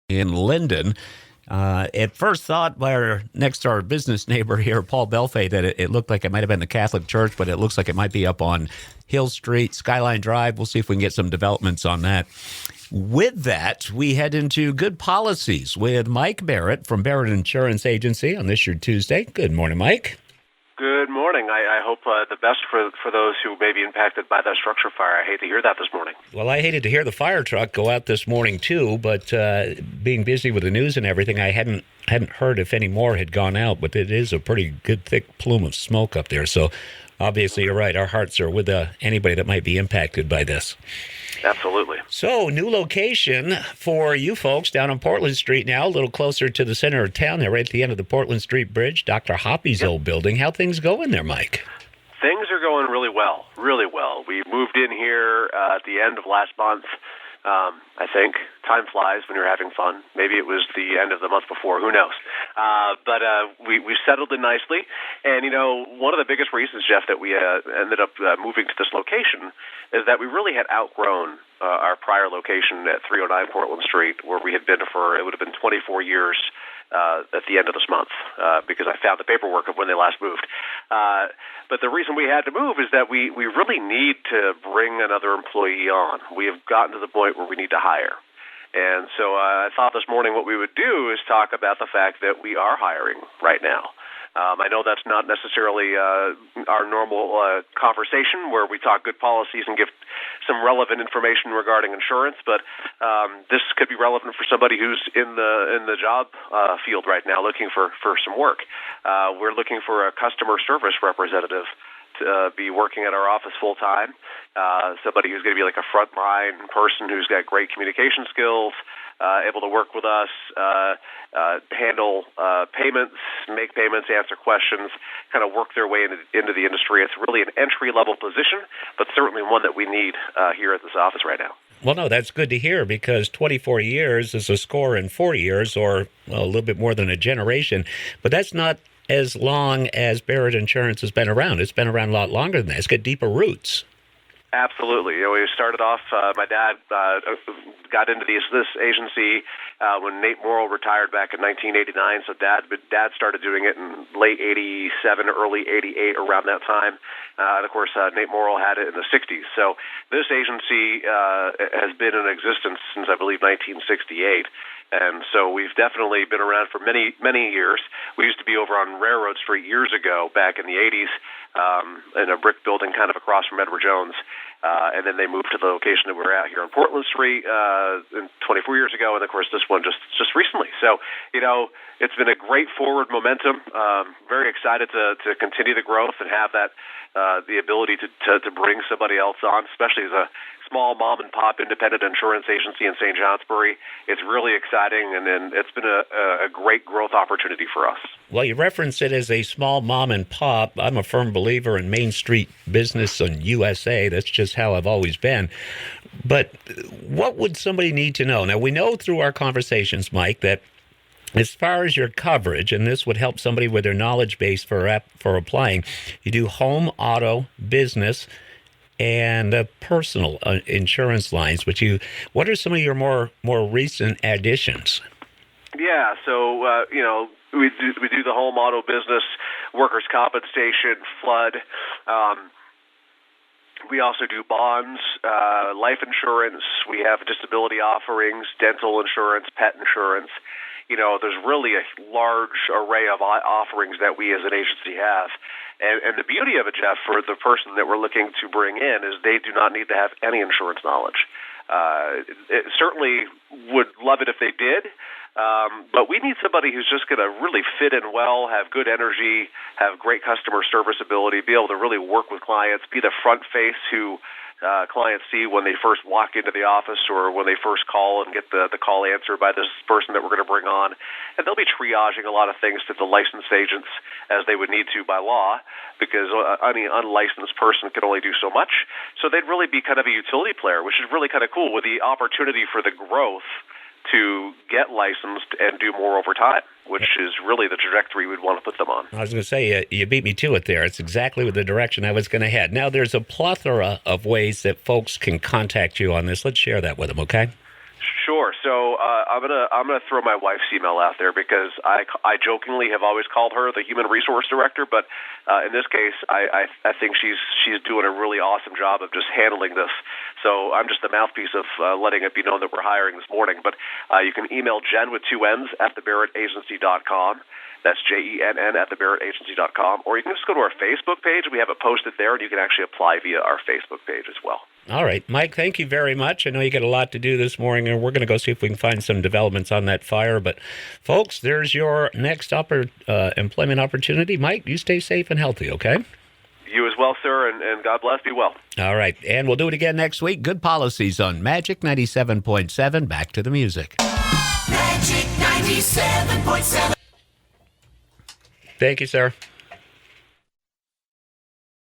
in Linden. At first thought by our next door business neighbor here, Paul Belfay, that it looked like it might have been the Catholic Church, but it looks like it might be up on Hill Street, Skyline Drive. We'll see if we can get some developments on that. With that, we head into good policies with Mike Barrett from Barrett Insurance Agency on this your Tuesday. Good morning, Mike. Good morning. I hope the best for those who may be impacted by that structure fire. I hate to hear that this morning. Well, I hated to hear the fire truck go out this morning, too, but being busy with the news and everything, I hadn't heard if any more had gone out, but it is a pretty good, thick plume of smoke up there. So obviously, you're right. Our hearts are with anybody that might be impacted by this. Absolutely. So, new location for you folks down on Portland Street now, a little closer to the center of town there, right at the end of the Portland Street Bridge, Dr. Hoppy's old building. How things going there, Mike? Things are going really well, really well. We moved in here at the end of last month. I think time flies when you're having fun. Maybe it was the end of the month before. Who knows? But we settled in nicely. And, one of the biggest reasons, Jeff, that we ended up moving to this location is that we really had outgrown our prior location at 309 Portland Street, where we had been for, it would have been 24 years at the end of this month, because I found the paperwork of when they last moved. But the reason we had to move is that we really need to bring another employee on. We have gotten to the point where we need to hire. And so I thought this morning what we would do is talk about the fact that we are hiring right now. I know that's not necessarily our normal conversation where we talk good policies and give some relevant information regarding insurance, but this could be relevant for somebody who's in the job field right now looking for some work. We're looking for a customer service representative to be working at our office full time. Somebody who's going to be like a frontline person who's got great communication skills, able to work with us, handle payments, make payments, answer questions, kind of work their way into the industry. It's really an entry-level position, but certainly one that we need here at this office right now. Well, no, that's good to hear because 24 years is a score in 4 years or a little bit more than a generation, but that's not as long as Barrett Insurance has been around. It's been around a lot longer than that. It's got deeper roots. Absolutely. We started off, my dad got into this agency when Nate Morrill retired back in 1989. So Dad started doing it in late 87, early 88, around that time. And, of course, Nate Morrill had it in the 60s. So this agency has been in existence since, I believe, 1968. And so we've definitely been around for many, many years. We used to be over on Railroad Street years ago, back in the 80s, in a brick building kind of across from Edward Jones. And then they moved to the location that we're at here on Portland Street 24 years ago, and, of course, this one just recently. So, it's been a great forward momentum. Very excited to continue the growth and have that the ability to bring somebody else on, especially as a small mom-and-pop independent insurance agency in St. Johnsbury. It's really exciting, and it's been a great growth opportunity for us. Well, you reference it as a small mom-and-pop. I'm a firm believer in Main Street business in USA. That's just how I've always been. But what would somebody need to know? Now, we know through our conversations, Mike, that as far as your coverage, and this would help somebody with their knowledge base for applying, you do home, auto, business, and personal insurance lines. What are some of your more recent additions? Yeah, so we do the home, auto, business, workers' compensation, flood. We also do bonds, life insurance. We have disability offerings, dental insurance, pet insurance. There's really a large array of offerings that we as an agency have. And the beauty of it, Jeff, for the person that we're looking to bring in is they do not need to have any insurance knowledge. It certainly would love it if they did, but we need somebody who's just going to really fit in well, have good energy, have great customer service ability, be able to really work with clients, be the front face who clients see when they first walk into the office or when they first call and get the call answered by this person that we're going to bring on. And they'll be triaging a lot of things to the licensed agents as they would need to by law, because any unlicensed person can only do so much. So they'd really be kind of a utility player, which is really kind of cool with the opportunity for the growth to get licensed and do more over time, which is really the trajectory we'd want to put them on. I was going to say, you beat me to it there. It's exactly the direction I was going to head. Now, there's a plethora of ways that folks can contact you on this. Let's share that with them, okay? Sure. So I'm gonna throw my wife's email out there because I jokingly have always called her the human resource director, but in this case I think she's doing a really awesome job of just handling this. So I'm just the mouthpiece of letting it be known that we're hiring this morning. But you can email Jen with 2 N's at thebarrettagency.com. That's JENN at thebarrettagency.com. Or you can just go to our Facebook page. We have it posted there, and you can actually apply via our Facebook page as well. All right. Mike, thank you very much. I know you got a lot to do this morning, and we're going to go see if we can find some developments on that fire. But, folks, there's your next employment opportunity. Mike, you stay safe and healthy, okay? You as well, sir, and God bless. Be well. All right. And we'll do it again next week. Good policies on Magic 97.7. Back to the music. Magic 97.7. Thank you, sir.